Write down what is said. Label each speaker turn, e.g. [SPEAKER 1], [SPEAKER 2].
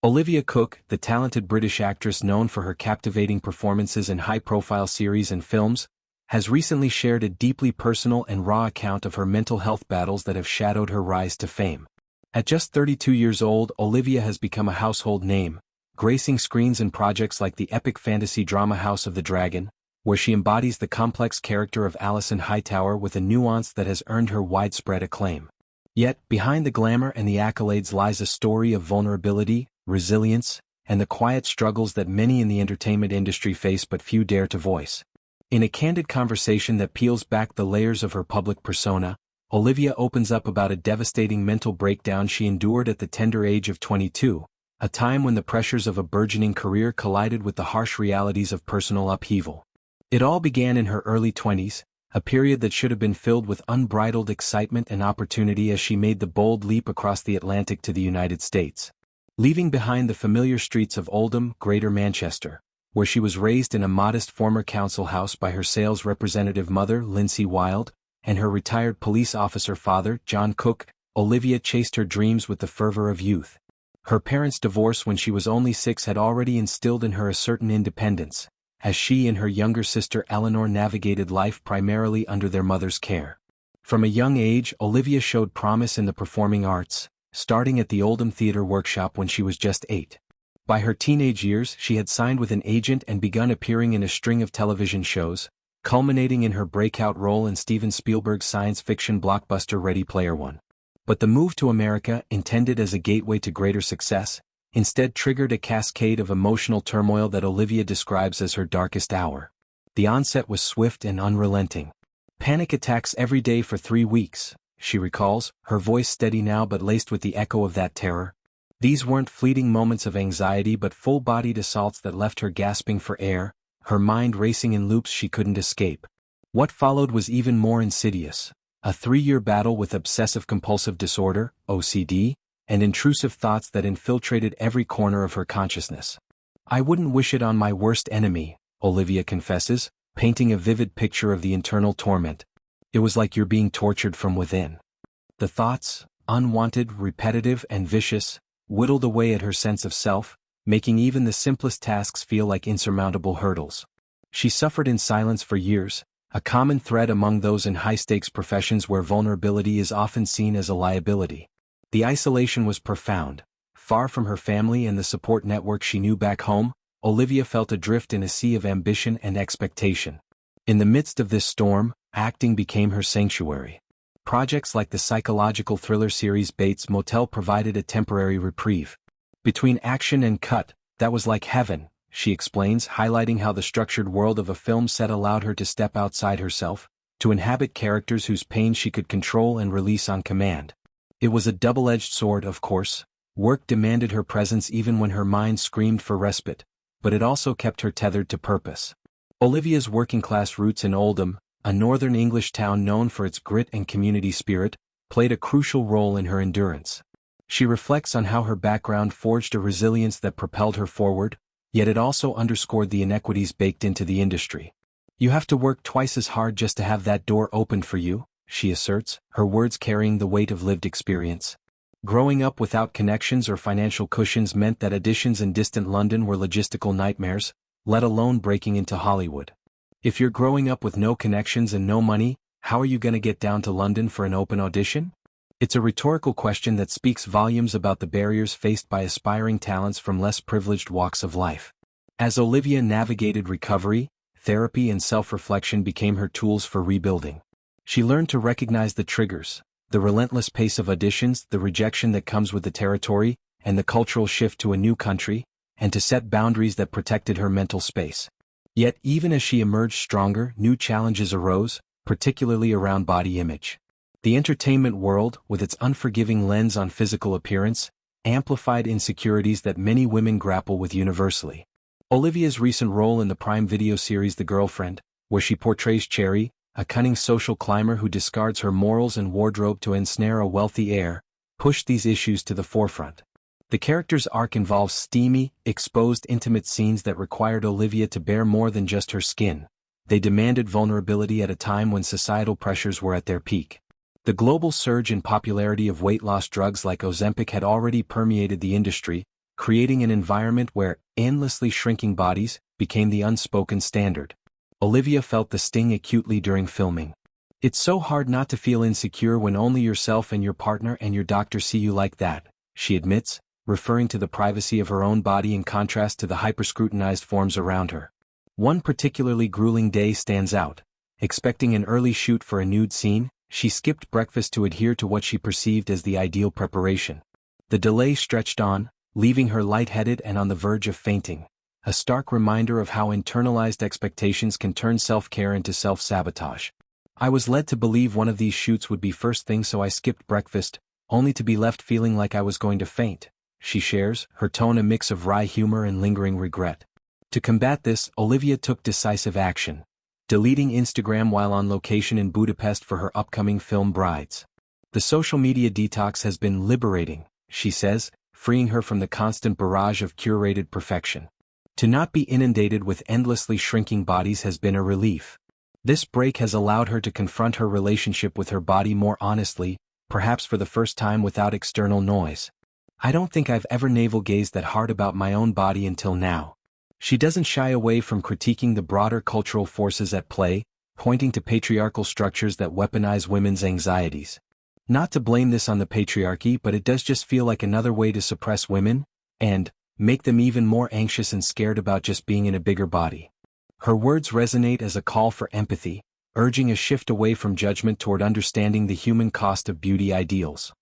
[SPEAKER 1] Olivia Cooke, the talented British actress known for her captivating performances in high-profile series and films, has recently shared a deeply personal and raw account of her mental health battles that have shadowed her rise to fame. At just 32 years old, Olivia has become a household name, gracing screens in projects like the epic fantasy drama House of the Dragon, where she embodies the complex character of Alison Hightower with a nuance that has earned her widespread acclaim. Yet, behind the glamour and the accolades lies a story of vulnerability, resilience, and the quiet struggles that many in the entertainment industry face but few dare to voice. In a candid conversation that peels back the layers of her public persona, Olivia opens up about a devastating mental breakdown she endured at the tender age of 22, a time when the pressures of a burgeoning career collided with the harsh realities of personal upheaval. It all began in her early 20s, a period that should have been filled with unbridled excitement and opportunity as she made the bold leap across the Atlantic to the United States. Leaving behind the familiar streets of Oldham, Greater Manchester, where she was raised in a modest former council house by her sales representative mother, Lindsay Wilde, and her retired police officer father, John Cooke, Olivia chased her dreams with the fervor of youth. Her parents' divorce when she was only 6 had already instilled in her a certain independence, as she and her younger sister Eleanor navigated life primarily under their mother's care. From a young age, Olivia showed promise in the performing arts, starting at the Oldham Theatre Workshop when she was just 8. By her teenage years, she had signed with an agent and begun appearing in a string of television shows, culminating in her breakout role in Steven Spielberg's science fiction blockbuster Ready Player One. But the move to America, intended as a gateway to greater success, instead triggered a cascade of emotional turmoil that Olivia describes as her darkest hour. The onset was swift and unrelenting. Panic attacks every day for 3 weeks, she recalls, her voice steady now but laced with the echo of that terror. These weren't fleeting moments of anxiety but full-bodied assaults that left her gasping for air, her mind racing in loops she couldn't escape. What followed was even more insidious. A 3-year battle with obsessive-compulsive disorder, OCD, and intrusive thoughts that infiltrated every corner of her consciousness. "I wouldn't wish it on my worst enemy," Olivia confesses, painting a vivid picture of the internal torment. "It was like you're being tortured from within." The thoughts, unwanted, repetitive, and vicious, whittled away at her sense of self, making even the simplest tasks feel like insurmountable hurdles. She suffered in silence for years, a common thread among those in high-stakes professions where vulnerability is often seen as a liability. The isolation was profound. Far from her family and the support network she knew back home, Olivia felt adrift in a sea of ambition and expectation. In the midst of this storm, acting became her sanctuary. Projects like the psychological thriller series Bates Motel provided a temporary reprieve. "Between action and cut, that was like heaven," she explains, highlighting how the structured world of a film set allowed her to step outside herself, to inhabit characters whose pain she could control and release on command. It was a double-edged sword, of course. Work demanded her presence even when her mind screamed for respite, but it also kept her tethered to purpose. Olivia's working-class roots in Oldham, a northern English town known for its grit and community spirit, played a crucial role in her endurance. She reflects on how her background forged a resilience that propelled her forward, yet it also underscored the inequities baked into the industry. "You have to work twice as hard just to have that door opened for you," she asserts, her words carrying the weight of lived experience. Growing up without connections or financial cushions meant that auditions in distant London were logistical nightmares, let alone breaking into Hollywood. If you're growing up with no connections and no money, how are you going to get down to London for an open audition? It's a rhetorical question that speaks volumes about the barriers faced by aspiring talents from less privileged walks of life. As Olivia navigated recovery, therapy and self-reflection became her tools for rebuilding. She learned to recognize the triggers, the relentless pace of auditions, the rejection that comes with the territory, and the cultural shift to a new country, and to set boundaries that protected her mental space. Yet even as she emerged stronger, new challenges arose, particularly around body image. The entertainment world, with its unforgiving lens on physical appearance, amplified insecurities that many women grapple with universally. Olivia's recent role in the Prime Video series The Girlfriend, where she portrays Cherry, a cunning social climber who discards her morals and wardrobe to ensnare a wealthy heir, pushed these issues to the forefront. The character's arc involves steamy, exposed intimate scenes that required Olivia to bear more than just her skin. They demanded vulnerability at a time when societal pressures were at their peak. The global surge in popularity of weight loss drugs like Ozempic had already permeated the industry, creating an environment where endlessly shrinking bodies became the unspoken standard. Olivia felt the sting acutely during filming. It's so hard not to feel insecure when only yourself and your partner and your doctor see you like that, she admits, referring to the privacy of her own body in contrast to the hyper-scrutinized forms around her. One particularly grueling day stands out. Expecting an early shoot for a nude scene, she skipped breakfast to adhere to what she perceived as the ideal preparation. The delay stretched on, leaving her lightheaded and on the verge of fainting, a stark reminder of how internalized expectations can turn self-care into self-sabotage. I was led to believe one of these shoots would be first thing, so I skipped breakfast, only to be left feeling like I was going to faint, she shares, her tone a mix of wry humor and lingering regret. To combat this, Olivia took decisive action, deleting Instagram while on location in Budapest for her upcoming film Brides. The social media detox has been liberating, she says, freeing her from the constant barrage of curated perfection. To not be inundated with endlessly shrinking bodies has been a relief. This break has allowed her to confront her relationship with her body more honestly, perhaps for the first time without external noise. I don't think I've ever navel-gazed that hard about my own body until now. She doesn't shy away from critiquing the broader cultural forces at play, pointing to patriarchal structures that weaponize women's anxieties. Not to blame this on the patriarchy, but it does just feel like another way to suppress women, and make them even more anxious and scared about just being in a bigger body. Her words resonate as a call for empathy, urging a shift away from judgment toward understanding the human cost of beauty ideals.